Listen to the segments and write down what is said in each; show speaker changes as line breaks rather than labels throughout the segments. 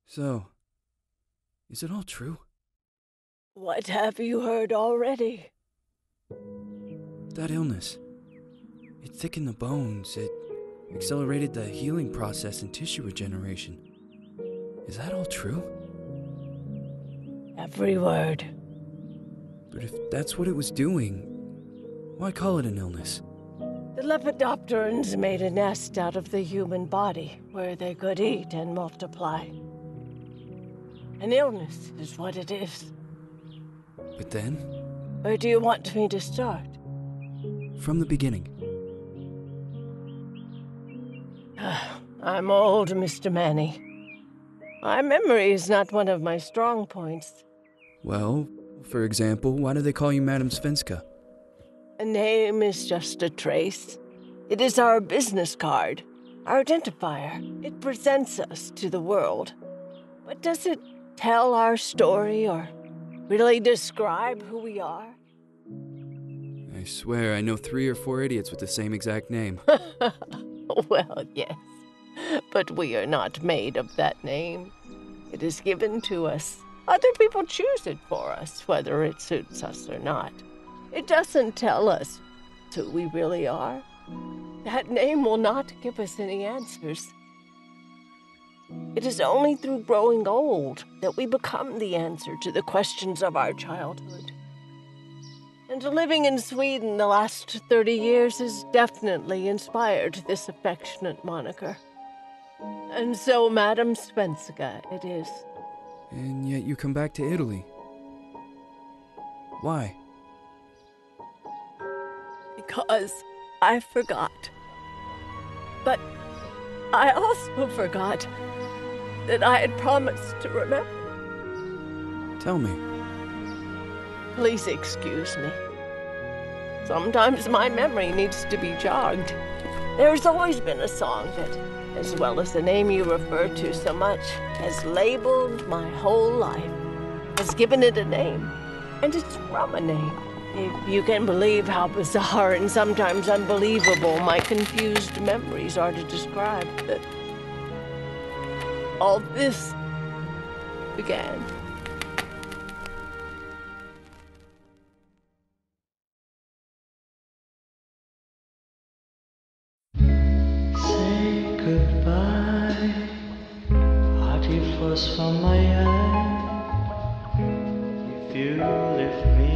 So, is it all true?
What have you heard already?
That illness. It thickened the bones. It accelerated the healing process and tissue regeneration. Is that all true?
Every word.
But if that's what it was doing, why call it an illness?
The Lepidopterans made a nest out of the human body where they could eat and multiply. An illness is what it is.
But then,
Where do you want me to start?
from the beginning.
I'm old, Mr. Manny. My memory is not one of my strong points.
Well, for example, why do they call you Madame Svenska?
A name is just a trace. It is our business card, our identifier. It presents us to the world. But does it tell our story or really describe who we are?
I swear I know 3 or 4 idiots with the same exact name.
Well, yes. But we are not made of that name. It is given to us. Other people choose it for us, whether it suits us or not. It doesn't tell us who we really are. That name will not give us any answers. It is only through growing old that we become the answer to the questions of our childhood. And living in Sweden the last 30 years has definitely inspired this affectionate moniker. And so, Madame Svenska it is.
And yet you come back to Italy. Why?
Because I forgot. But I also forgot that I had promised to remember.
Tell me.
Please excuse me. Sometimes my memory needs to be jogged. There's always been a song that, as well as the name you refer to so much, has labeled my whole life, has given it a name, and it's from a name. If you can believe how bizarre and sometimes unbelievable my confused memories are to describe that all this began.
Say goodbye, hearty flush from my eye. If you leave me,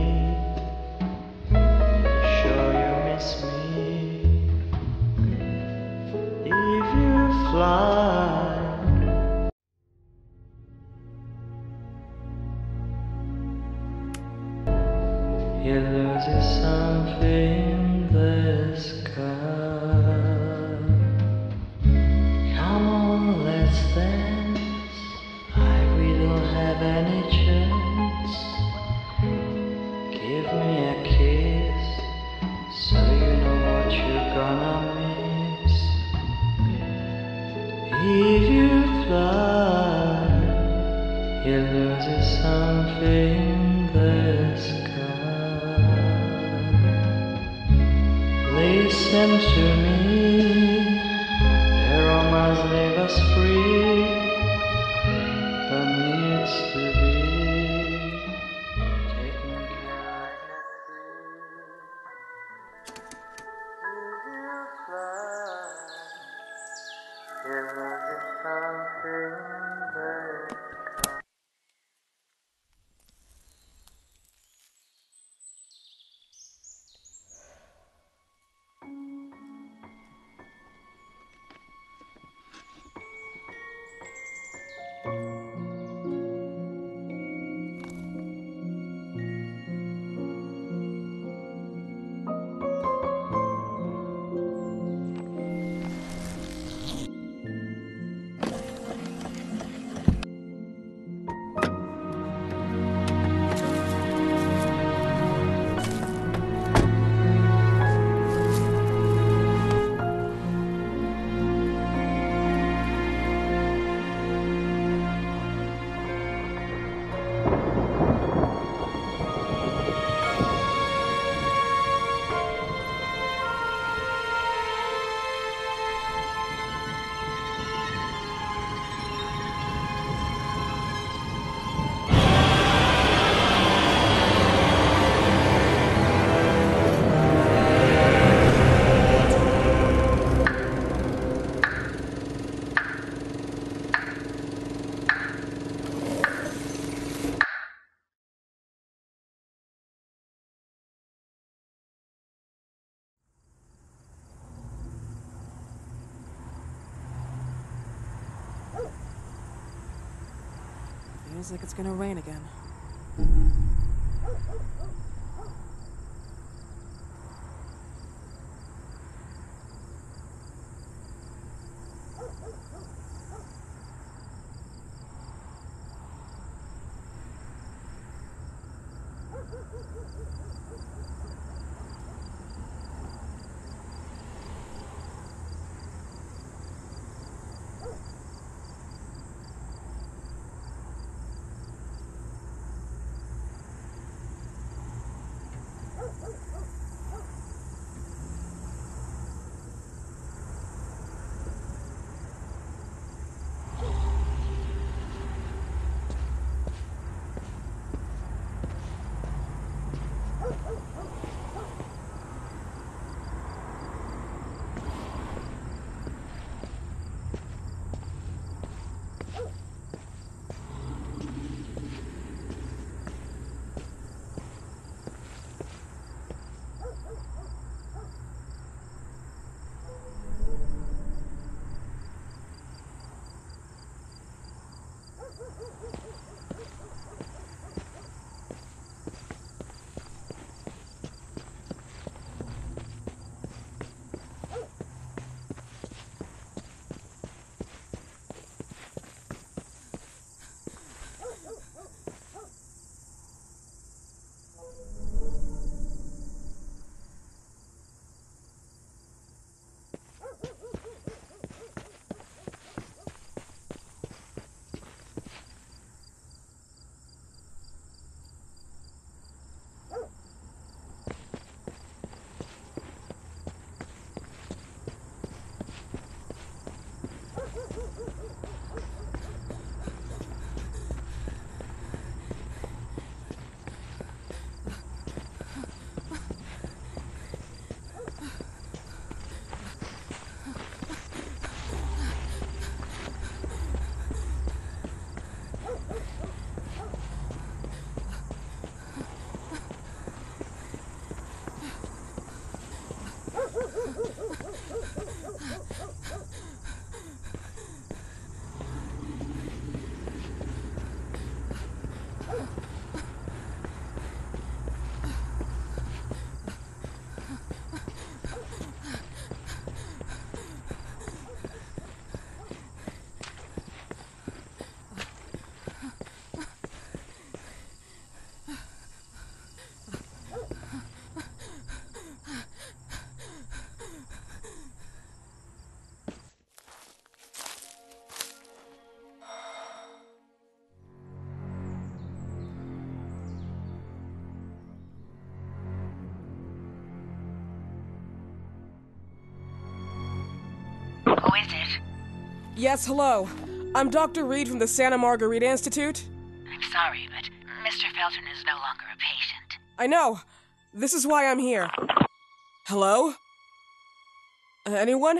sure you miss me. If you fly, you lose something in the sky. Come on, let's dance. We don't have any chance. Give me a kiss, so you know what you're gonna miss. If you fly, you lose something in the sky. Listen to me. Must leave us free, but needs to be taken care of. If you fly, there is something there.
Feels like it's gonna rain again.
Who is it?
Yes, hello. I'm Dr. Reed from the Santa Margarita Institute.
I'm sorry, but Mr. Felton is no longer a patient.
I know. This is why I'm here. Hello? Anyone?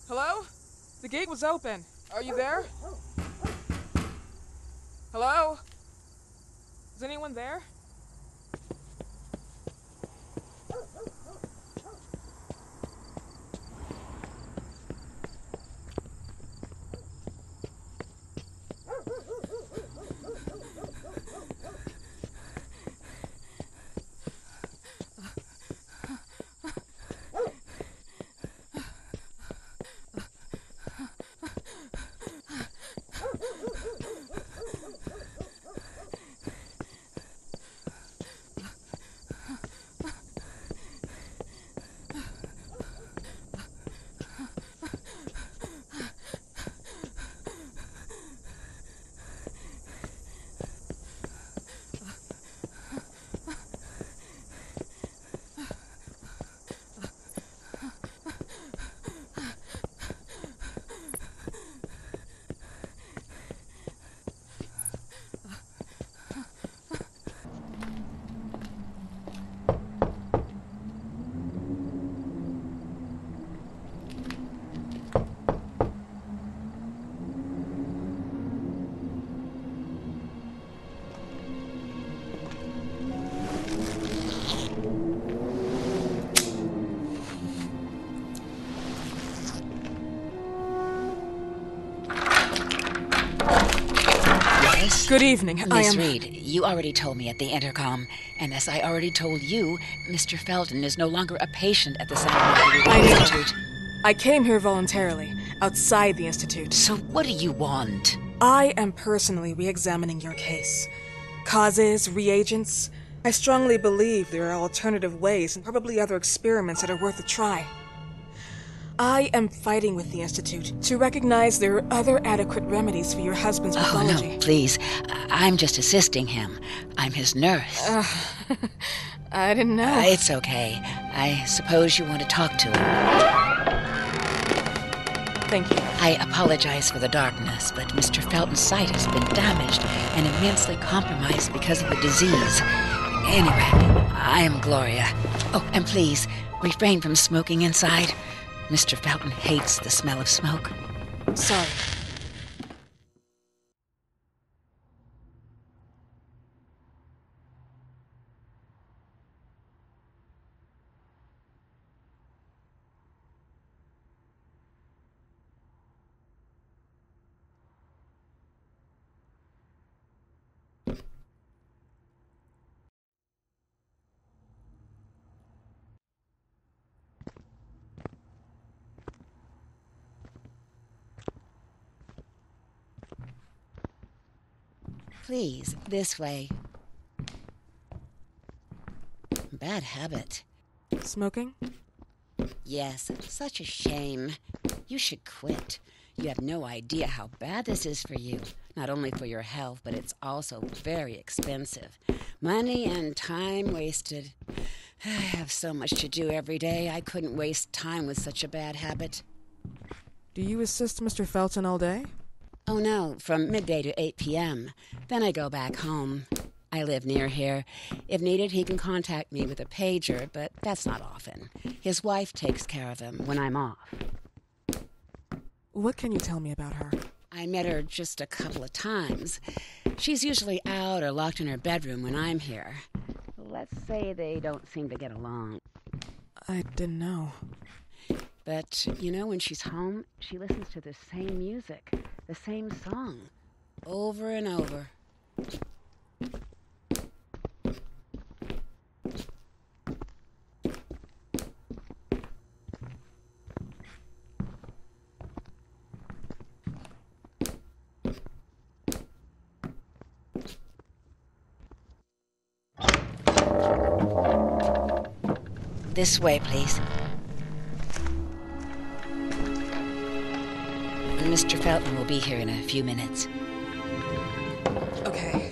Hello? The gate was open. Are you there? Hello? Is anyone there? Good evening.
Miss Reed, you already told me at the intercom, and as I already told you, Mr. Felton is no longer a patient at the Psychoanalytic
I know.
Institute.
I came here voluntarily, outside the Institute.
So what do you want?
I am personally re-examining your case. Causes, reagents. I strongly believe there are alternative ways and probably other experiments that are worth a try. I am fighting with the Institute to recognize there are other adequate remedies for your husband's pathology.
Oh, no, please. I'm just assisting him. I'm his nurse.
I didn't know.
It's okay. I suppose you want to talk to him.
Thank you.
I apologize for the darkness, but Mr. Felton's sight has been damaged and immensely compromised because of the disease. Anyway, I am Gloria. Oh, and please, refrain from smoking inside. Mr. Felton hates the smell of smoke.
Sorry.
Please, this way. Bad habit.
Smoking?
Yes, such a shame. You should quit. You have no idea how bad this is for you. Not only for your health, but it's also very expensive. Money and time wasted. I have so much to do every day. I couldn't waste time with such a bad habit.
Do you assist Mr. Felton all day?
Oh no, from midday to 8 p.m. Then I go back home. I live near here. If needed, he can contact me with a pager, but that's not often. His wife takes care of him when I'm off.
What can you tell me about her?
I met her just a couple of times. She's usually out or locked in her bedroom when I'm here. Let's say they don't seem to get along.
I didn't know.
But, you know, when she's home, she listens to the same music, the same song, over and over. This way, please. Mr. Felton will be here in a few minutes.
Okay.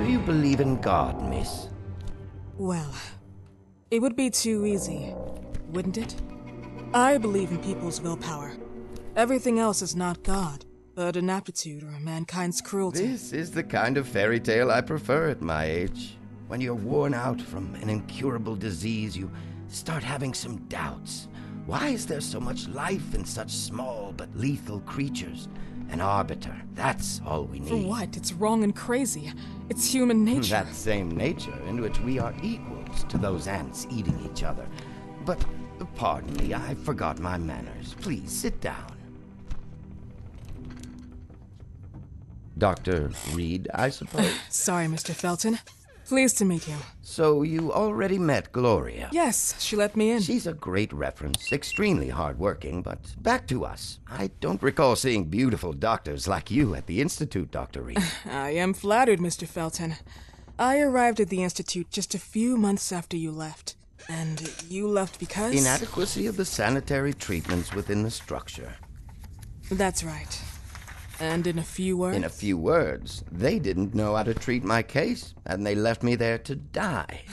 you believe in God, miss?
Well, it would be too easy, wouldn't it? I believe in people's willpower. Everything else is not God, but an aptitude or mankind's cruelty.
This is the kind of fairy tale I prefer at my age. When you're worn out from an incurable disease, you start having some doubts. Why is there so much life in such small but lethal creatures? An arbiter, that's all we need.
For what? It's wrong and crazy. It's human nature.
That same nature in which we are equals to those ants eating each other. But, pardon me, I forgot my manners. Please, sit down. Dr. Reed, I suppose?
Sorry, Mr. Felton. Pleased to meet you.
So you already met Gloria?
Yes, she let me in.
She's a great reference, extremely hardworking, but back to us. I don't recall seeing beautiful doctors like you at the Institute, Dr. Reed.
I am flattered, Mr. Felton. I arrived at the Institute just a few months after you left. And you left because?
Inadequacy of the sanitary treatments within the structure.
That's right. And in a few words?
In a few words, they didn't know how to treat my case, and they left me there to die.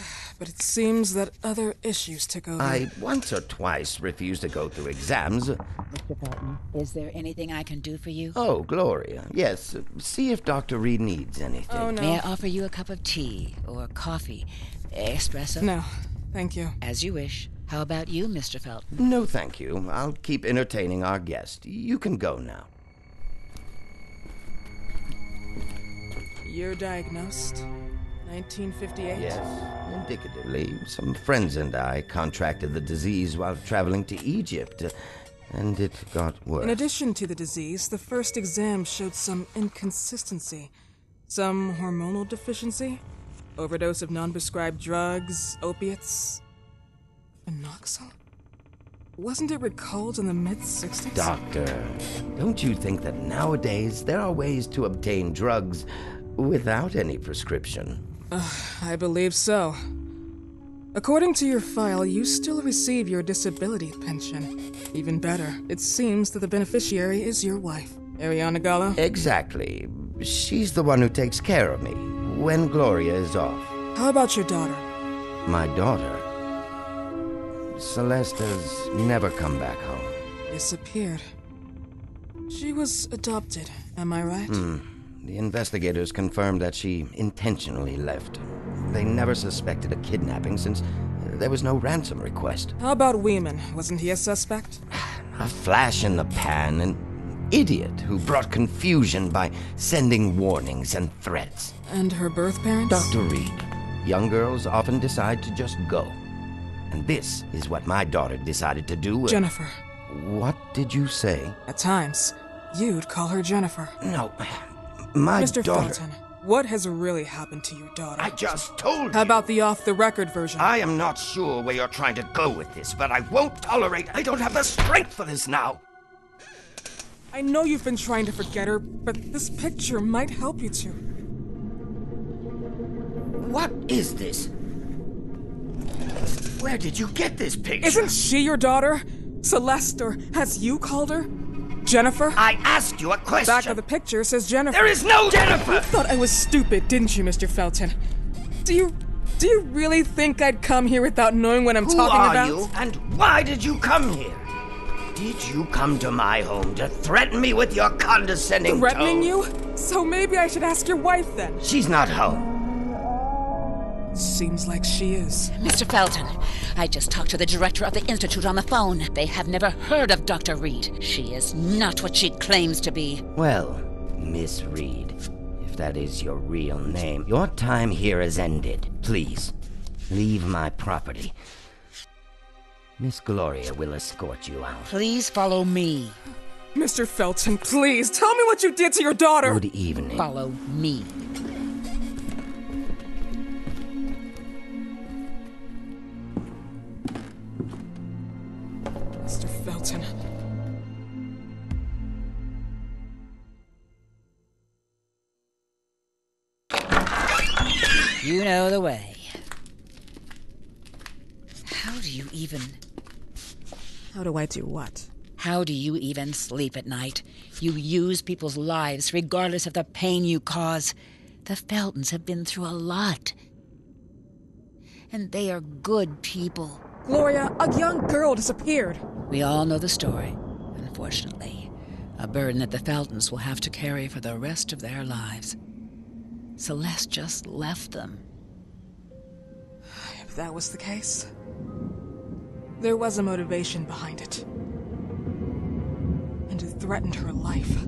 But it seems that other issues took over.
I once or twice refused to go through exams.
Mr. Felton, is there anything I can do for you?
Oh, Gloria, yes. See if Dr. Reed needs anything.
Oh, no.
May I offer you a cup of tea or coffee? Espresso?
No, thank you.
As you wish. How about you, Mr. Felton?
No, thank you. I'll keep entertaining our guest. You can go now.
You're diagnosed? 1958?
Yes, indicatively. Some friends and I contracted the disease while traveling to Egypt, and it got worse.
In addition to the disease, the first exam showed some inconsistency. Some hormonal deficiency? Overdose of non-prescribed drugs, opiates? Phenoxyl? Wasn't it recalled in the mid-60s?
Doctor, don't you think that nowadays there are ways to obtain drugs without any prescription?
I believe so. According to your file, you still receive your disability pension. Even better, it seems that the beneficiary is your wife, Ariana Gallo.
Exactly. She's the one who takes care of me when Gloria is off.
How about your daughter?
My daughter? Celeste has never come back home.
Disappeared. She was adopted, am I right?
The investigators confirmed that she intentionally left. They never suspected a kidnapping since there was no ransom request.
How about Weeman? Wasn't he a suspect?
A flash in the pan, an idiot who brought confusion by sending warnings and threats.
And her birth parents?
Dr. Reed, young girls often decide to just go. And this is what my daughter decided to do.
Jennifer.
What did you say?
At times, you'd call her Jennifer.
No, my
Mr.
daughter...
Felton, what has really happened to your daughter?
I just told you.
How about the off-the-record version?
I am not sure where you're trying to go with this, but I won't tolerate... I don't have the strength for this now.
I know you've been trying to forget her, but this picture might help you to.
What is this? Where did you get this picture?
Isn't she your daughter? Celeste, or as you called her? Jennifer?
I asked you a question.
Back of the picture says Jennifer.
There is no Jennifer!
You thought I was stupid, didn't you, Mr. Felton? Do you really think I'd come here without knowing what I'm talking about?
Who are you, and why did you come here? Did you come to my home to threaten me with your condescending
Threatening
tone?
you? So maybe I should ask your wife then.
She's not home.
Seems like she is.
Mr. Felton, I just talked to the director of the Institute on the phone. They have never heard of Dr. Reed. She is not what she claims to be.
Well, Miss Reed, if that is your real name, your time here has ended. Please, leave my property. Miss Gloria will escort you out.
Please follow me.
Mr. Felton, please, tell me what you did to your daughter!
Good evening.
Follow me.
Mr. Felton.
You know the way. How do you even...
How do I do what?
How do you even sleep at night? You use people's lives regardless of the pain you cause. The Feltons have been through a lot. And they are good people.
Gloria, a young girl disappeared.
We all know the story, unfortunately. A burden that the Feltons will have to carry for the rest of their lives. Celeste just left them.
If that was the case, there was a motivation behind it. And it threatened her life.